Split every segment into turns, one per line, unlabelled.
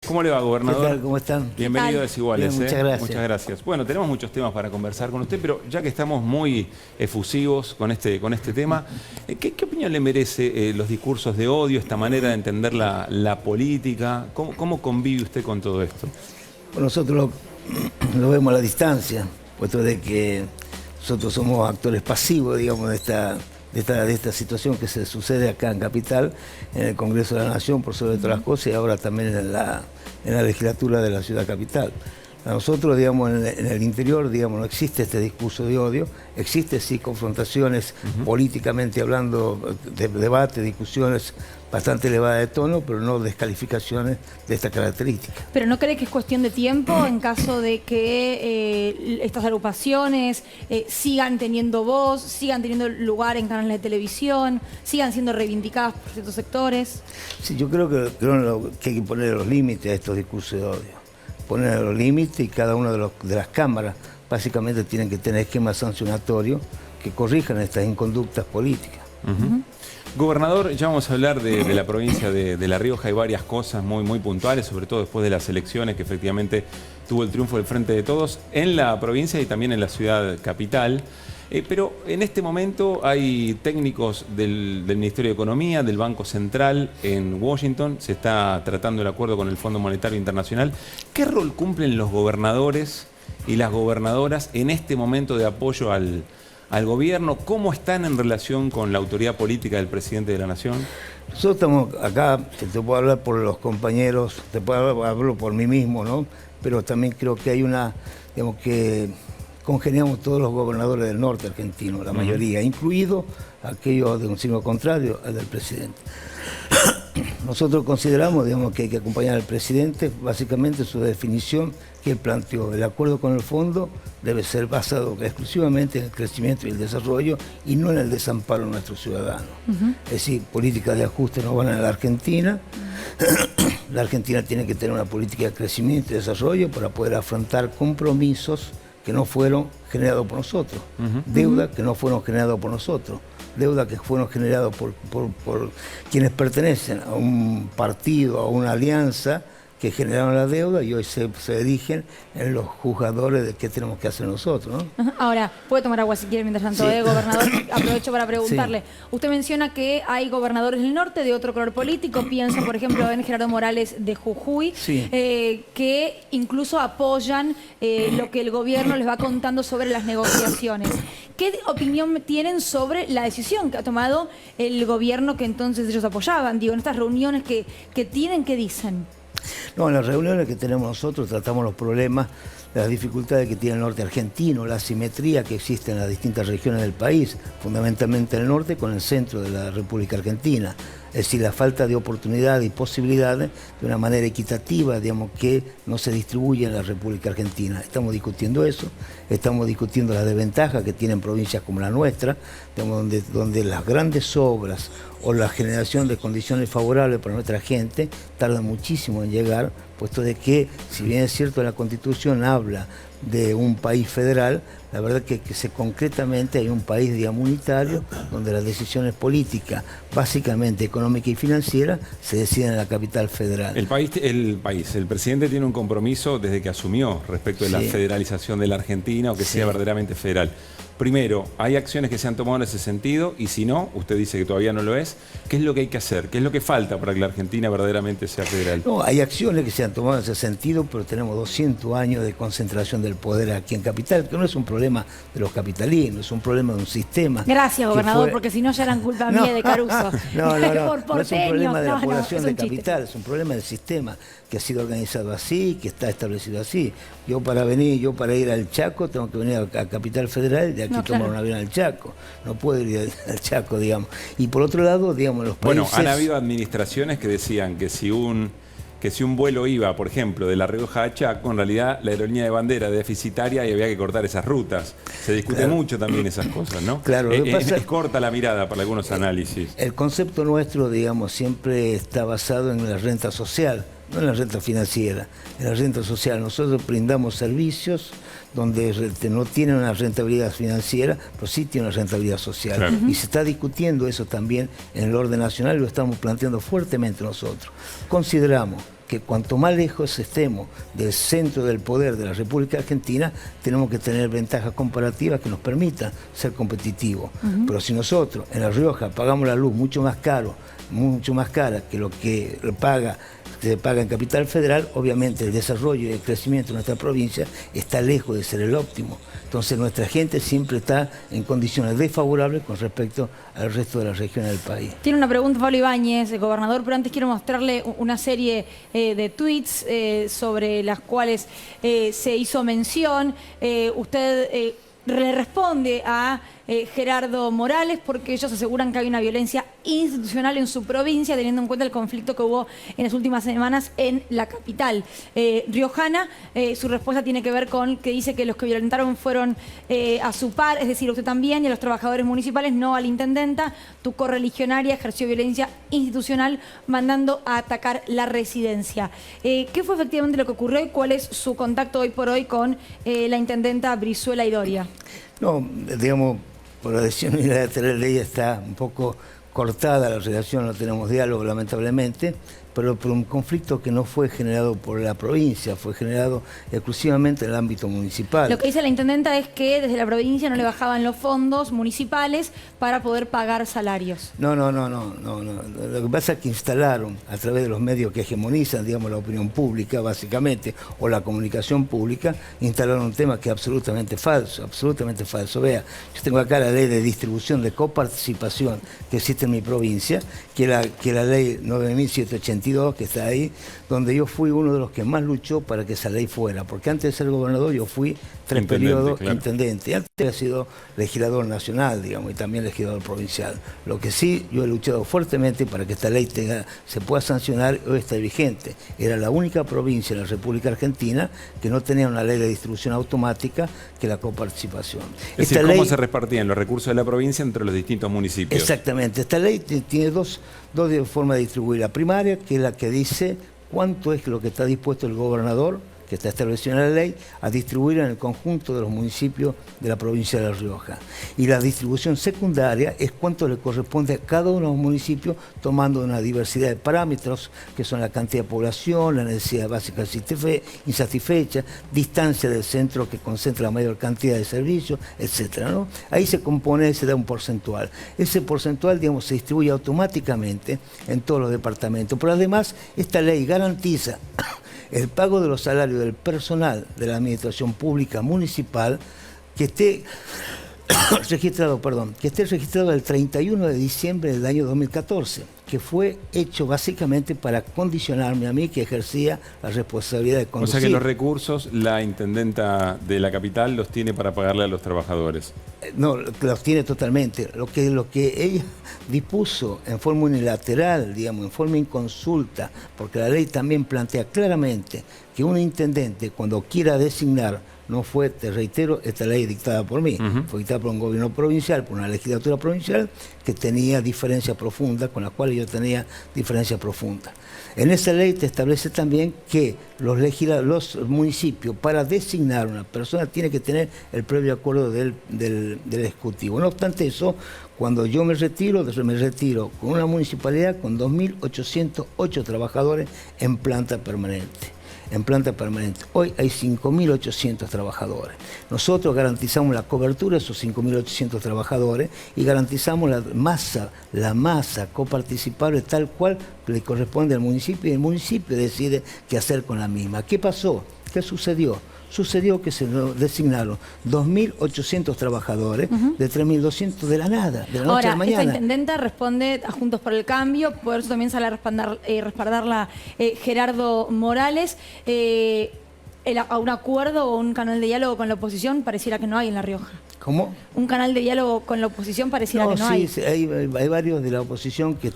¿Cómo le va, gobernador?
¿Qué tal? ¿Cómo están?
Bienvenido a Desiguales.
Bien, muchas gracias.
Muchas gracias. Bueno, tenemos muchos temas para conversar con usted, pero ya que estamos muy efusivos con este tema, ¿qué opinión le merece los discursos de odio, esta manera de entender la política? ¿Cómo convive usted con todo esto?
Bueno, nosotros lo vemos a la distancia, puesto de que nosotros somos actores pasivos, digamos, de esta situación que se sucede acá en Capital, en el Congreso de la Nación, por sobre todas las cosas, y ahora también en la legislatura de la ciudad capital. A nosotros, digamos, en el interior, digamos, no existe este discurso de odio, existe sí confrontaciones políticamente hablando, debate, discusiones bastante elevadas de tono, pero no descalificaciones de esta característica.
¿Pero no cree que es cuestión de tiempo en caso de que estas agrupaciones sigan teniendo voz, sigan teniendo lugar en canales de televisión, sigan siendo reivindicadas por ciertos sectores?
Sí, yo creo que hay que poner los límites a estos discursos de odio. Poner los límites, y cada una de las cámaras básicamente tienen que tener esquemas sancionatorios que corrijan estas inconductas políticas.
Gobernador, ya vamos a hablar de la provincia de La Rioja. Hay varias cosas muy puntuales, sobre todo después de las elecciones, que efectivamente tuvo el triunfo del Frente de Todos en la provincia y también en la ciudad capital. Pero en este momento hay técnicos del Ministerio de Economía, del Banco Central en Washington. Se está tratando el acuerdo con el Fondo Monetario Internacional. ¿Qué rol cumplen los gobernadores y las gobernadoras en este momento de apoyo al gobierno? ¿Cómo están en relación con la autoridad política del presidente de la Nación?
Nosotros estamos acá, te puedo hablar por los compañeros, te puedo hablar por mí mismo, ¿no? Pero también creo que hay digamos que congeniamos todos los gobernadores del norte argentino, la mayoría, incluido aquellos de un signo contrario al del presidente. Nosotros consideramos, digamos, que hay que acompañar al presidente, básicamente su definición que él planteó. El acuerdo con el fondo debe ser basado exclusivamente en el crecimiento y el desarrollo y no en el desamparo de nuestros ciudadanos. Es decir, políticas de ajuste no van a la Argentina. La Argentina tiene que tener una política de crecimiento y desarrollo para poder afrontar compromisos que no fueron generados por nosotros, deuda que no fueron generados por nosotros, deuda que fueron generados por quienes pertenecen a un partido, a una alianza que generaron la deuda y hoy se erigen en los juzgadores de qué tenemos que hacer nosotros, ¿no?
Ahora, puede tomar agua si quiere mientras tanto,
Sí.
Gobernador. Aprovecho para preguntarle.
Sí.
Usted menciona que hay gobernadores del norte de otro color político, pienso por ejemplo en Gerardo Morales de Jujuy,
Sí.
que incluso apoyan lo que el gobierno les va contando sobre las negociaciones. ¿Qué opinión tienen sobre la decisión que ha tomado el gobierno que entonces ellos apoyaban? Digo, en estas reuniones que tienen, ¿qué dicen?
No, en las reuniones que tenemos nosotros tratamos los problemas, las dificultades que tiene el norte argentino, la asimetría que existe en las distintas regiones del país, fundamentalmente en el norte con el centro de la República Argentina. Es decir, la falta de oportunidades y posibilidades de una manera equitativa, digamos, que no se distribuye en la República Argentina. Estamos discutiendo eso, estamos discutiendo las desventajas que tienen provincias como la nuestra, digamos, donde las grandes obras o la generación de condiciones favorables para nuestra gente tardan muchísimo en llegar, puesto de que, si bien es cierto la Constitución habla de un país federal, la verdad que concretamente hay un país, digamos, unitario, donde las decisiones políticas, básicamente económicas y financieras, se deciden en la capital federal.
El presidente tiene un compromiso desde que asumió respecto de la federalización de la Argentina o que sea verdaderamente federal. Primero, ¿hay acciones que se han tomado en ese sentido? Y si no, usted dice que todavía no lo es, ¿qué es lo que hay que hacer? ¿Qué es lo que falta para que la Argentina verdaderamente sea federal?
No, hay acciones que se han tomado en ese sentido, pero tenemos 200 años de concentración del poder aquí en Capital, que no es un problema de los capitalinos, es un problema de un sistema.
Gracias, gobernador, porque si no ya eran culpa mía de Caruso.
No
Por
es un problema de la población
es
de
un chiste.
Capital, es un problema del sistema que ha sido organizado así, que está establecido así. Yo para ir al Chaco tengo que venir a Capital Federal y de aquí tomar un avión al Chaco. No puedo ir al Chaco, digamos. Y por otro lado, digamos, los países...
Bueno, han habido administraciones que decían que si un vuelo iba, por ejemplo, de La Rioja a Chaco, en realidad la aerolínea de bandera era deficitaria y había que cortar esas rutas. Se discute mucho también esas cosas, ¿no?
Claro,
es corta la mirada para algunos análisis.
El concepto nuestro, digamos, siempre está basado en la renta social, no en la renta financiera, en la renta social. Nosotros brindamos servicios donde no tienen una rentabilidad financiera, pero sí tienen una rentabilidad social.
Claro.
Y se está discutiendo eso también en el orden nacional y lo estamos planteando fuertemente nosotros. Consideramos que cuanto más lejos estemos del centro del poder de la República Argentina, tenemos que tener ventajas comparativas que nos permitan ser competitivos. Pero si nosotros en La Rioja pagamos la luz mucho más cara que lo que se paga en Capital Federal, obviamente el desarrollo y el crecimiento de nuestra provincia está lejos de ser el óptimo. Entonces nuestra gente siempre está en condiciones desfavorables con respecto al resto de las regiones del país.
Tiene una pregunta Pablo Ibáñez, el gobernador, pero antes quiero mostrarle una serie de tweets sobre las cuales se hizo mención. Usted le responde a Gerardo Morales porque ellos aseguran que hay una violencia institucional en su provincia, teniendo en cuenta el conflicto que hubo en las últimas semanas en la capital riojana. Su respuesta tiene que ver con que dice que los que violentaron fueron a su par, es decir, usted también, y a los trabajadores municipales, no a la intendenta. Tu correligionaria ejerció violencia institucional mandando a atacar la residencia. ¿Qué fue efectivamente lo que ocurrió y cuál es su contacto hoy por hoy con la intendenta Brizuela y Doria?
No, digamos, por la decisión unilateral de ella está un poco cortada la relación, no tenemos diálogo lamentablemente, pero por un conflicto que no fue generado por la provincia, fue generado exclusivamente en el ámbito municipal.
Lo que dice la intendenta es que desde la provincia no le bajaban los fondos municipales para poder pagar salarios.
No. Lo que pasa es que instalaron a través de los medios que hegemonizan, digamos, la opinión pública, básicamente, o la comunicación pública, instalaron un tema que es absolutamente falso, absolutamente falso. Vea, yo tengo acá la ley de distribución de coparticipación que existe en mi provincia, que la ley 9.782, que está ahí, donde yo fui uno de los que más luchó para que esa ley fuera, porque antes de ser gobernador yo fui 3 periodos intendente, y antes había sido legislador nacional, digamos, y también legislador provincial. Lo que sí, yo he luchado fuertemente para que esta ley se pueda sancionar y hoy está vigente. Era la única provincia en la República Argentina que no tenía una ley de distribución automática que la coparticipación.
Es decir, ¿cómo se repartían los recursos de la provincia entre los distintos municipios?
Exactamente. Esta ley tiene dos formas de distribuir. La primaria, que es la que dice cuánto es lo que está dispuesto el gobernador, que está establecido en la ley, a distribuir en el conjunto de los municipios de la provincia de La Rioja. Y la distribución secundaria es cuánto le corresponde a cada uno de los municipios, tomando una diversidad de parámetros, que son la cantidad de población, la necesidad básica insatisfecha, distancia del centro que concentra la mayor cantidad de servicios, etcétera, ¿no? Ahí se da un porcentual. Ese porcentual, digamos, se distribuye automáticamente en todos los departamentos. Pero además, esta ley garantiza el pago de los salarios del personal de la administración pública municipal que esté registrado el 31 de diciembre del año 2014, que fue hecho básicamente para condicionarme a mí, que ejercía la responsabilidad de conducir.
O sea que los recursos la intendenta de la capital los tiene para pagarle a los trabajadores.
No, los tiene totalmente. Lo que ella dispuso en forma unilateral, digamos, en forma inconsulta, porque la ley también plantea claramente que un intendente, cuando quiera designar, no fue, te reitero, esta ley dictada por mí, fue dictada por un gobierno provincial, por una legislatura provincial que tenía diferencias profundas, con las cuales yo tenía diferencias profundas. En esa ley te establece también que los municipios, para designar una persona, tienen que tener el previo acuerdo del Ejecutivo. No obstante eso, cuando yo me retiro con una municipalidad con 2.808 trabajadores en planta permanente. Hoy hay 5.800 trabajadores. Nosotros garantizamos la cobertura de esos 5.800 trabajadores y garantizamos la masa coparticipable tal cual le corresponde al municipio, y el municipio decide qué hacer con la misma. ¿Qué pasó? ¿Qué sucedió? Sucedió que se designaron 2.800 trabajadores de 3.200 de la nada, de la noche a la mañana.
Esta intendenta responde a Juntos por el Cambio, por eso también sale a respaldarla Gerardo Morales. A un acuerdo o un canal de diálogo con la oposición pareciera que no hay en La Rioja.
¿Cómo?
Un canal de diálogo con la oposición pareciera que no hay.
Sí, hay varios de la oposición que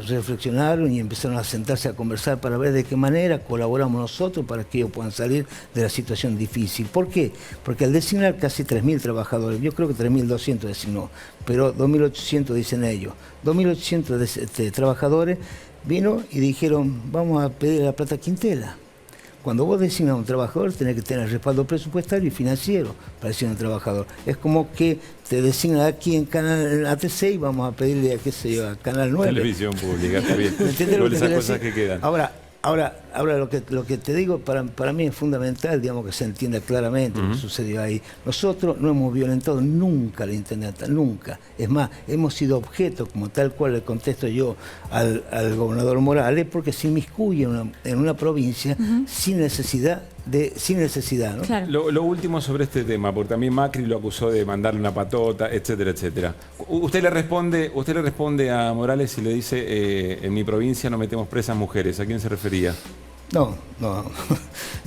reflexionaron y empezaron a sentarse a conversar para ver de qué manera colaboramos nosotros para que ellos puedan salir de la situación difícil. ¿Por qué? Porque al designar casi 3.000 trabajadores, yo creo que 3.200 designó, pero 2.800 dicen ellos, 2.800 trabajadores vino y dijeron, vamos a pedir la plata Quintela. Cuando vos designas a un trabajador, tenés que tener respaldo presupuestario y financiero para designar a un trabajador. Es como que te designan aquí en Canal ATC y vamos a pedirle a, qué sé yo, a Canal 9.
Televisión pública, está bien.
¿Me entiendes lo que
esas
quiero
cosas
decir?
que quedan.
Ahora, Ahora lo que te digo, para mí es fundamental, digamos, que se entienda claramente lo que sucedió ahí. Nosotros no hemos violentado nunca la intendenta, nunca. Es más, hemos sido objeto, como tal cual le contesto yo al gobernador Morales, porque se inmiscuye en una provincia sin necesidad, ¿no?
Claro.
Lo último sobre este tema, porque también Macri lo acusó de mandarle una patota, etcétera, etcétera. Usted le responde a Morales y le dice, en mi provincia no metemos presas mujeres. ¿A quién se refería?
No.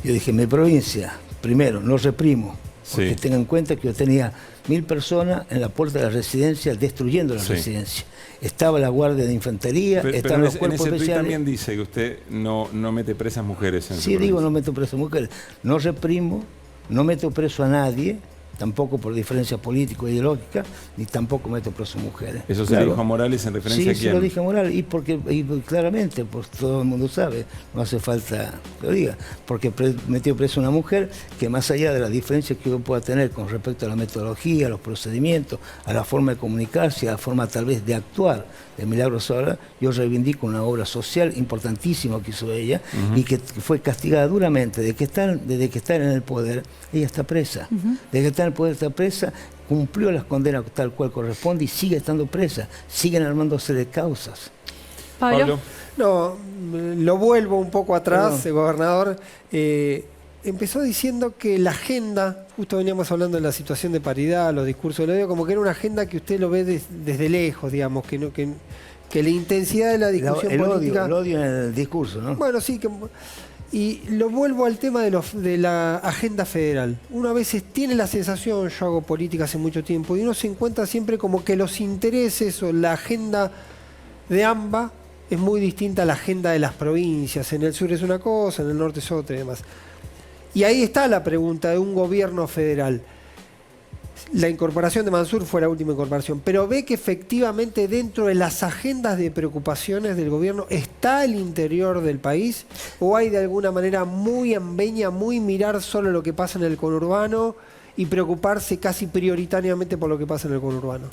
Yo dije, mi provincia, primero, no reprimo. Porque
Sí.
tengan en cuenta que yo tenía 1000 personas en la puerta de la residencia destruyendo la residencia. Estaba la guardia de infantería,
Pero
estaban los
en
cuerpos
ese tuit
especiales.
también dice que usted no mete presas mujeres en su
Sí, digo,
provincia.
no meto preso a mujeres. No reprimo, no meto preso a nadie, tampoco por diferencia política o ideológica, ni tampoco meto preso a mujeres.
Eso se lo dijo a Morales en referencia a
Sí,
quién.
se lo dije a Morales, y claramente, pues todo el mundo sabe, no hace falta que lo diga, porque metió preso a una mujer que más allá de las diferencias que uno pueda tener con respecto a la metodología, a los procedimientos, a la forma de comunicarse, a la forma tal vez de actuar de Milagros Sola, yo reivindico una obra social importantísima que hizo ella y que fue castigada duramente desde que está en el poder. Ella está presa. Desde que está en el poder está presa, cumplió las condenas tal cual corresponde y sigue estando presa. Siguen armándose de causas.
Pablo.
No, lo vuelvo un poco atrás, gobernador. Empezó diciendo que la agenda, justo veníamos hablando de la situación de paridad, los discursos del odio, como que era una agenda que usted lo ve desde lejos, digamos, que la intensidad de la discusión política...
El odio en el discurso, ¿no?
Bueno, sí, y lo vuelvo al tema de la agenda federal. Uno a veces tiene la sensación, yo hago política hace mucho tiempo, y uno se encuentra siempre como que los intereses o la agenda de AMBA es muy distinta a la agenda de las provincias. En el sur es una cosa, en el norte es otra y demás. Y ahí está la pregunta de un gobierno federal. La incorporación de Mansur fue la última incorporación, pero ve que efectivamente dentro de las agendas de preocupaciones del gobierno está el interior del país, o hay de alguna manera muy embeña, muy mirar solo lo que pasa en el conurbano y preocuparse casi prioritariamente por lo que pasa en el conurbano.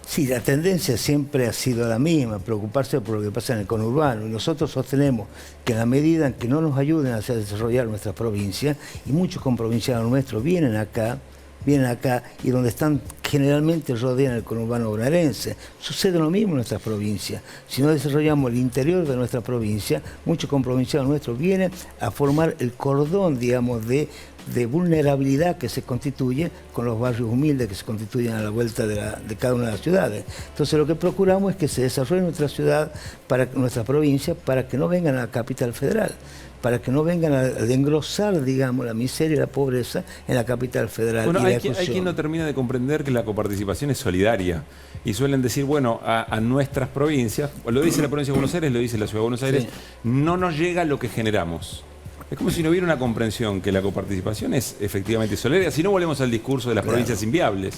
Sí, la tendencia siempre ha sido la misma, preocuparse por lo que pasa en el conurbano. Y nosotros sostenemos que en la medida en que no nos ayuden a hacer desarrollar nuestra provincia, y muchos comprovincianos nuestros vienen acá y donde están generalmente rodean el conurbano bonaerense. Sucede lo mismo en nuestras provincias. Si no desarrollamos el interior de nuestra provincia, muchos comprovincianos nuestros vienen a formar el cordón, digamos, de vulnerabilidad que se constituye con los barrios humildes que se constituyen a la vuelta de cada una de las ciudades. Entonces lo que procuramos es que se desarrolle nuestra provincia, para que no vengan a la capital federal, para que no vengan a engrosar, digamos, la miseria y la pobreza en la capital federal.
Bueno,
y
hay quien no termina de comprender que la coparticipación es solidaria. Y suelen decir, bueno, a nuestras provincias, lo dice la provincia de Buenos Aires, lo dice la ciudad de Buenos Aires, no nos llega lo que generamos. Es como si no hubiera una comprensión que la coparticipación es efectivamente solidaria, si no volvemos al discurso de las provincias inviables.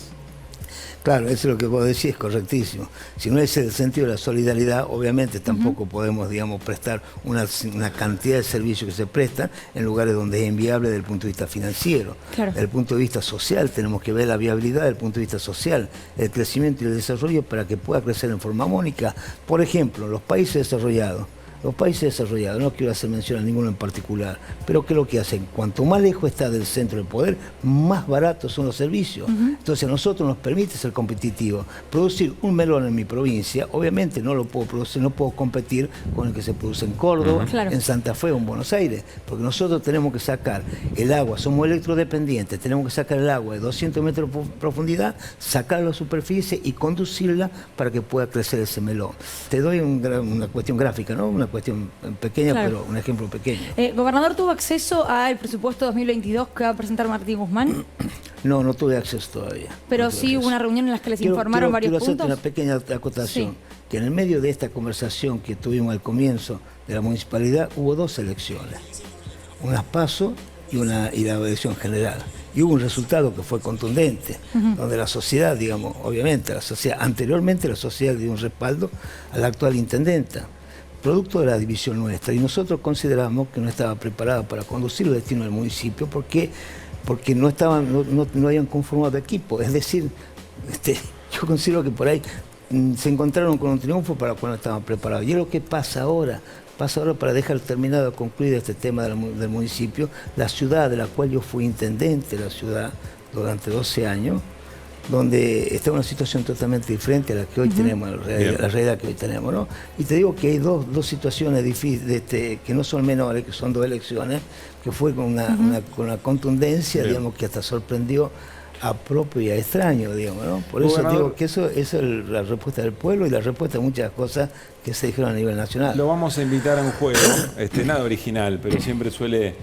Claro, eso es lo que vos decís, es correctísimo. Si no es el sentido de la solidaridad, obviamente tampoco podemos, digamos, prestar una cantidad de servicios que se prestan en lugares donde es inviable desde el punto de vista financiero.
Claro.
Desde el punto de vista social tenemos que ver la viabilidad desde el punto de vista social, el crecimiento y el desarrollo para que pueda crecer en forma armónica. Por ejemplo, los países desarrollados, no quiero hacer mención a ninguno en particular, pero ¿qué es lo que hacen? Cuanto más lejos está del centro del poder, más baratos son los servicios. Entonces a nosotros nos permite ser competitivos. Producir un melón en mi provincia, obviamente no lo puedo producir, no puedo competir con el que se produce en Córdoba,
Claro.
en Santa Fe o en Buenos Aires, porque nosotros tenemos que sacar el agua, somos electrodependientes, tenemos que sacar el agua de 200 metros de profundidad, sacarla a la superficie y conducirla para que pueda crecer ese melón. Te doy una cuestión gráfica, ¿no? Una cuestión pequeña,
Claro.
pero un ejemplo pequeño.
¿Gobernador tuvo acceso al presupuesto 2022 que va a presentar Martín Guzmán?
No tuve acceso todavía.
Pero
No tuve
sí
acceso.
hubo una reunión en la que les informaron varios
quiero hacerte
puntos.
una pequeña acotación.
Sí.
Que en el medio de esta conversación que tuvimos al comienzo de la municipalidad hubo dos elecciones. Unas PASO y la elección general. Y hubo un resultado que fue contundente, donde la sociedad, digamos, obviamente, anteriormente la sociedad dio un respaldo a la actual intendenta, producto de la división nuestra, y nosotros consideramos que no estaba preparada para conducir el destino del municipio porque no habían conformado equipo. Es decir, yo considero que por ahí se encontraron con un triunfo para el cual no estaban preparados. Y es lo que pasa ahora pasa ahora para dejar terminado, concluido este tema del municipio, la ciudad de la cual yo fui intendente de la ciudad durante 12 años, donde está una situación totalmente diferente a la que hoy tenemos, la realidad que hoy tenemos, ¿no? Y te digo que hay dos situaciones difíciles, que no son menores, que son 2 elecciones, que fue con una contundencia, digamos, que hasta sorprendió a propio y a extraño, digamos, ¿no? Por eso digo que eso es la respuesta del pueblo y la respuesta a muchas cosas que se dijeron a nivel nacional.
Lo vamos a invitar a un juego, nada original, pero siempre suele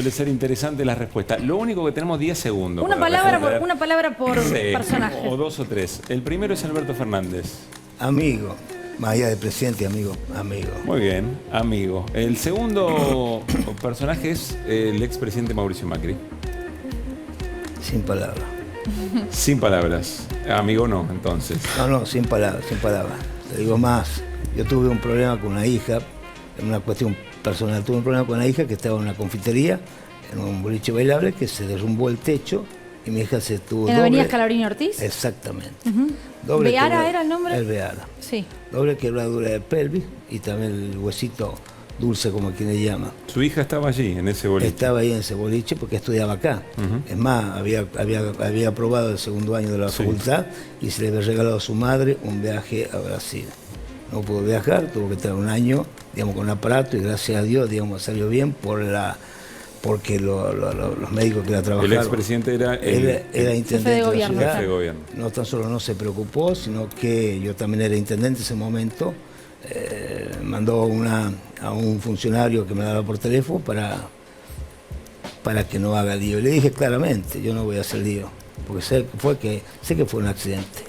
ser interesante la respuesta. Lo único que tenemos 10 segundos.
Una palabra por personaje.
O 2 o 3. El primero es Alberto Fernández.
Amigo. Más allá de presidente, amigo.
Muy bien, amigo. El segundo personaje es el expresidente Mauricio Macri.
Sin palabras.
Sin palabras. Amigo no, entonces.
No, sin palabras. Te digo más. Yo tuve un problema con una hija, en una cuestión personal. Tuve un problema con una hija que estaba en una confitería, en un boliche bailable, que se derrumbó el techo y mi hija se tuvo
¿En la avenida Scalabrini Ortiz?
Exactamente.
¿Beara era el nombre?
El Beara.
Sí.
Doble quebradura de pelvis y también el huesito dulce, como quien le llama.
Su hija estaba allí, en ese boliche.
Estaba ahí en ese boliche porque estudiaba acá. Es más, había aprobado el segundo año de la facultad y se le había regalado a su madre un viaje a Brasil. No pudo viajar, tuvo que estar un año, digamos, con aparato y gracias a Dios, digamos, salió bien porque los médicos que la trabajaron.
El expresidente era
intendente de la ciudad.
Jefe de gobierno.
No tan solo no se preocupó, sino que yo también era intendente en ese momento. Mandó a un funcionario que me daba por teléfono para que no haga lío. Y le dije claramente, yo no voy a hacer lío, porque sé que fue un accidente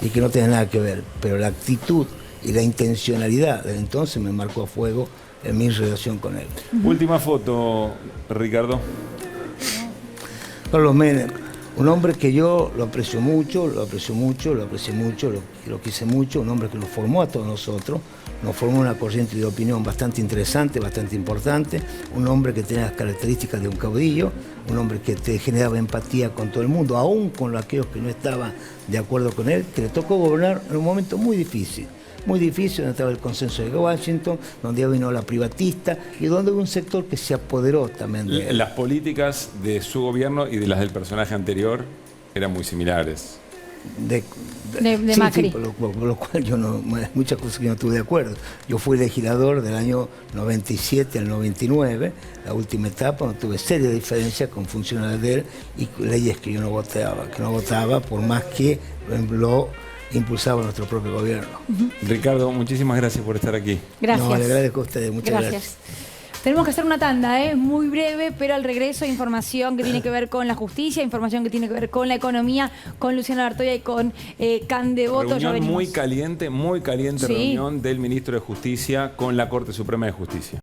y que no tiene nada que ver, pero la actitud y la intencionalidad desde entonces me marcó a fuego en mi relación con él.
Última foto, Ricardo.
Carlos Menem, un hombre que yo lo aprecio mucho, lo quise mucho, un hombre que nos formó a todos nosotros, nos formó una corriente de opinión bastante interesante, bastante importante, un hombre que tenía las características de un caudillo, un hombre que te generaba empatía con todo el mundo, aún con aquellos que no estaban de acuerdo con él, que le tocó gobernar en un momento muy difícil, donde estaba el consenso de Washington, donde vino la privatista y donde hubo un sector que se apoderó también de él.
Las políticas de su gobierno y de las del personaje anterior eran muy similares.
De Macri.
Sí, por lo cual yo muchas cosas que no estuve de acuerdo. Yo fui legislador del año 97 al 99, la última etapa, no tuve serias diferencias con funcionarios de él y leyes que yo no votaba, por más que lo impulsaba nuestro propio gobierno.
Ricardo, muchísimas gracias por estar aquí.
Gracias.
No, le agradezco a ustedes, muchas gracias.
Tenemos que hacer una tanda, muy breve, pero al regreso información que tiene que ver con la justicia, información que tiene que ver con la economía, con Luciana Bertoia y con Can Devoto.
Reunión muy caliente
Sí.
reunión del ministro de Justicia con la Corte Suprema de Justicia.